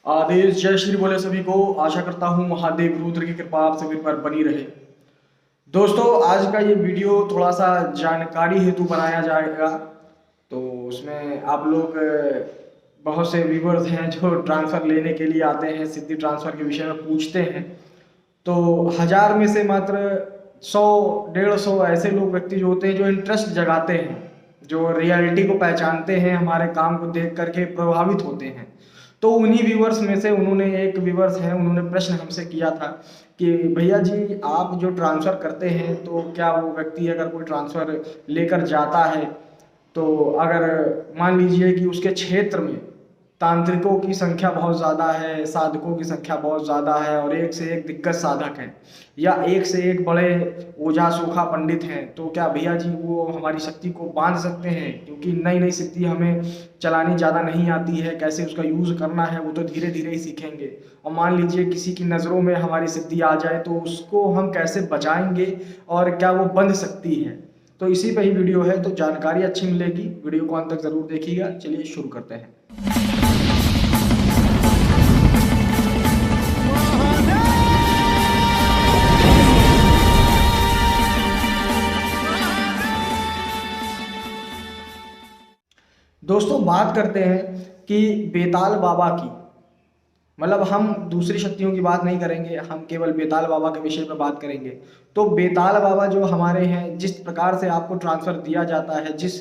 आदेश जय श्री बोले सभी को। आशा करता हूँ महादेव रुद्र की कृपा आप सभी पर बनी रहे। दोस्तों, आज का ये वीडियो थोड़ा सा जानकारी हेतु बनाया जाएगा। तो उसमें आप लोग बहुत से व्यूवर्स हैं जो ट्रांसफ़र लेने के लिए आते हैं, सिद्धि ट्रांसफ़र के विषय में पूछते हैं। तो 1000 में से मात्र 100 150 ऐसे लोग व्यक्ति जो होते हैं जो इंटरेस्ट जगाते हैं, जो रियलिटी को पहचानते हैं, हमारे काम को देख करके प्रभावित होते हैं। तो उन्हीं व्यूवर्स में से उन्होंने एक व्यूवर्स है, उन्होंने प्रश्न हमसे किया था कि भैया जी, आप जो ट्रांसफ़र करते हैं तो क्या वो व्यक्ति अगर कोई ट्रांसफ़र लेकर जाता है तो अगर मान लीजिए कि उसके क्षेत्र में तांत्रिकों की संख्या बहुत ज़्यादा है, साधकों की संख्या बहुत ज़्यादा है और एक से एक दिग्गज साधक हैं या एक से एक बड़े ओझा सोखा पंडित हैं, तो क्या भैया जी वो हमारी शक्ति को बांध सकते हैं? क्योंकि नई नई सिद्धि हमें चलानी ज़्यादा नहीं आती है, कैसे उसका यूज़ करना है वो तो धीरे धीरे ही सीखेंगे। और मान लीजिए किसी की नज़रों में हमारी सिद्धि आ जाए तो उसको हम कैसे बचाएंगे और क्या वो बंध सकती है? तो इसी पे ही वीडियो है, तो जानकारी अच्छी मिलेगी, वीडियो को अंत तक ज़रूर देखिएगा। चलिए शुरू करते हैं। दोस्तों, बात करते हैं कि बेताल बाबा की, मतलब हम दूसरी शक्तियों की बात नहीं करेंगे, हम केवल बेताल बाबा के विषय में बात करेंगे। तो बेताल बाबा जो हमारे हैं, जिस प्रकार से आपको ट्रांसफ़र दिया जाता है, जिस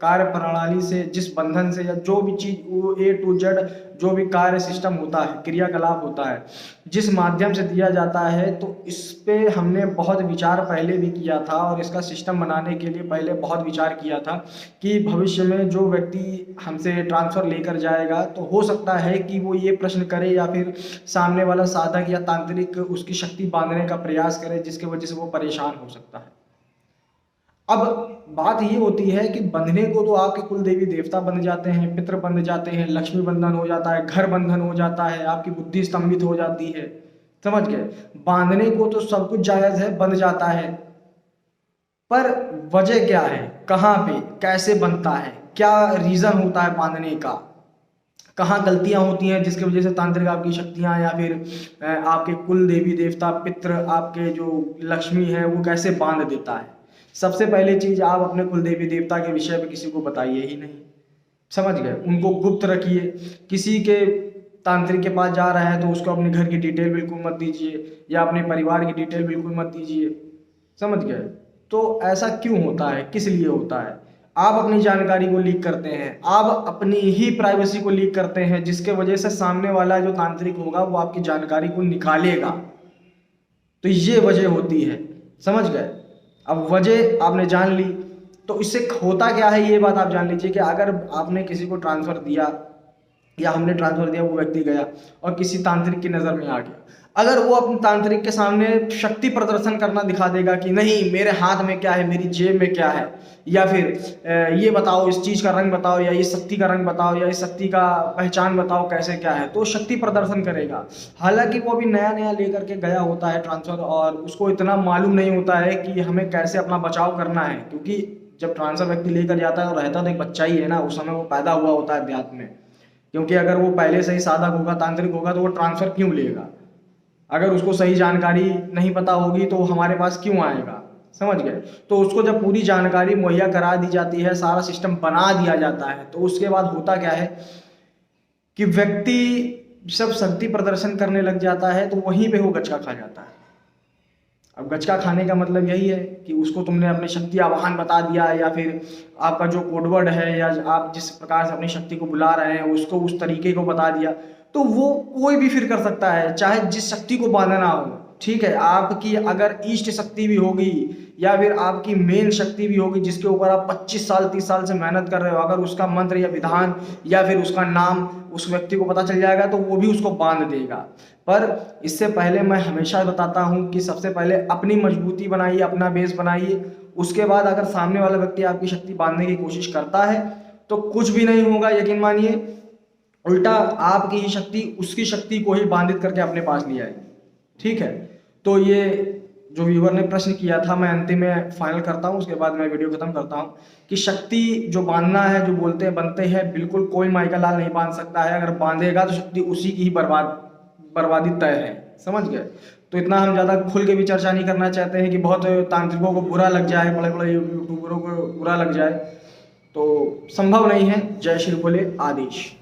कार्य प्रणाली से, जिस बंधन से या जो भी चीज़ वो A to Z जो भी कार्य सिस्टम होता है, क्रियाकलाप होता है, जिस माध्यम से दिया जाता है, तो इस पे हमने बहुत विचार पहले भी किया था और इसका सिस्टम बनाने के लिए पहले बहुत विचार किया था कि भविष्य में जो व्यक्ति हमसे ट्रांसफ़र लेकर जाएगा तो हो सकता है कि वो ये प्रश्न करे या फिर सामने वाला साधक या तांत्रिक उसकी शक्ति बांधने का प्रयास करे, जिसकी वजह से वो परेशान हो सकता है। अब बात ये होती है कि बंधने को तो आपके कुल देवी देवता बंध जाते हैं, पितृ बंध जाते हैं, लक्ष्मी बंधन हो जाता है, घर बंधन हो जाता है, आपकी बुद्धि स्तंभित हो जाती है, समझ गए। बांधने को तो सब कुछ जायज़ है, बंध जाता है, पर वजह क्या है, कहाँ पे कैसे बनता है, क्या रीज़न होता है बांधने का, कहाँ गलतियाँ होती हैं जिसकी वजह से तांत्रिक आपकी शक्तियाँ या फिर आपके कुल देवी देवता पितृ आपके जो लक्ष्मी है वो कैसे बांध देता है। सबसे पहली चीज़, आप अपने कुल देवी देवता के विषय में किसी को बताइए ही नहीं, समझ गए, उनको गुप्त रखिए। किसी के तांत्रिक के पास जा रहा है तो उसको अपने घर की डिटेल बिल्कुल मत दीजिए या अपने परिवार की डिटेल बिल्कुल मत दीजिए, समझ गए। तो ऐसा क्यों होता है, किस लिए होता है? आप अपनी जानकारी को लीक करते हैं, आप अपनी ही प्राइवेसी को लीक करते हैं, जिसके वजह से सामने वाला जो तांत्रिक होगा वो आपकी जानकारी को निकालेगा। तो ये वजह होती है, समझ गए। अब वजह आपने जान ली तो इससे होता क्या है, ये बात आप जान लीजिए कि अगर आपने किसी को ट्रांसफ़र दिया या हमने ट्रांसफ़र दिया, वो व्यक्ति गया और किसी तांत्रिक की नज़र में आ गया, अगर वो अपने तांत्रिक के सामने शक्ति प्रदर्शन करना दिखा देगा कि नहीं मेरे हाथ में क्या है, मेरी जेब में क्या है, या फिर ये बताओ, इस चीज़ का रंग बताओ, या इस शक्ति का रंग बताओ, या इस शक्ति का पहचान बताओ कैसे क्या है, तो शक्ति प्रदर्शन करेगा। हालांकि वो अभी नया नया लेकर के गया होता है ट्रांसफ़र और उसको इतना मालूम नहीं होता है कि हमें कैसे अपना बचाव करना है, क्योंकि जब ट्रांसफ़र व्यक्ति लेकर जाता है और रहता तो एक बच्चा ही है ना, उस समय वो पैदा हुआ होता है अध्यात्म में। क्योंकि अगर वो पहले से ही साधक होगा, तांत्रिक होगा, तो वो ट्रांसफ़र क्यों लेगा? अगर उसको सही जानकारी नहीं पता होगी तो हमारे पास क्यों आएगा, समझ गए। तो उसको जब पूरी जानकारी मुहैया करा दी जाती है, सारा सिस्टम बना दिया जाता है, तो उसके बाद होता क्या है कि व्यक्ति जब शक्ति प्रदर्शन करने लग जाता है तो वहीं पे वो गचका खा जाता है। अब गचका खाने का मतलब यही है कि उसको तुमने अपनी शक्ति आवाहन बता दिया, या फिर आपका जो कोडवर्ड है या आप जिस प्रकार से अपनी शक्ति को बुला रहे हैं उसको उस तरीके को बता दिया, तो वो कोई भी फिर कर सकता है, चाहे जिस शक्ति को बांधना हो। ठीक है, आपकी अगर ईष्ट शक्ति भी होगी या फिर आपकी मेन शक्ति भी होगी जिसके ऊपर आप 25 साल 30 साल से मेहनत कर रहे हो, अगर उसका मंत्र या विधान या फिर उसका नाम उस व्यक्ति को पता चल जाएगा तो वो भी उसको बांध देगा। पर इससे पहले मैं हमेशा बताता हूँ कि सबसे पहले अपनी मजबूती बनाइए, अपना बेस बनाइए। उसके बाद अगर सामने वाला व्यक्ति आपकी शक्ति बांधने की कोशिश करता है तो कुछ भी नहीं होगा, यकीन मानिए, उल्टा आपकी ही शक्ति उसकी शक्ति को ही बांधित करके अपने पास ले आएगी। ठीक है, तो ये जो व्यूवर ने प्रश्न किया था, मैं अंतिम में फाइनल करता हूँ, उसके बाद मैं वीडियो खत्म करता हूँ कि शक्ति जो बांधना है, जो बोलते बनते हैं, बिल्कुल कोई माइका लाल नहीं बांध सकता है। अगर बांधेगा तो शक्ति उसी की ही बर्बादी तय है, समझ गए। तो इतना हम ज़्यादा खुल के भी चर्चा नहीं करना चाहते हैं कि बहुत तांत्रिकों को बुरा लग जाए, बड़े बड़े यूट्यूबरों को बुरा लग जाए, तो संभव नहीं है। जय श्री भोले, आदेश।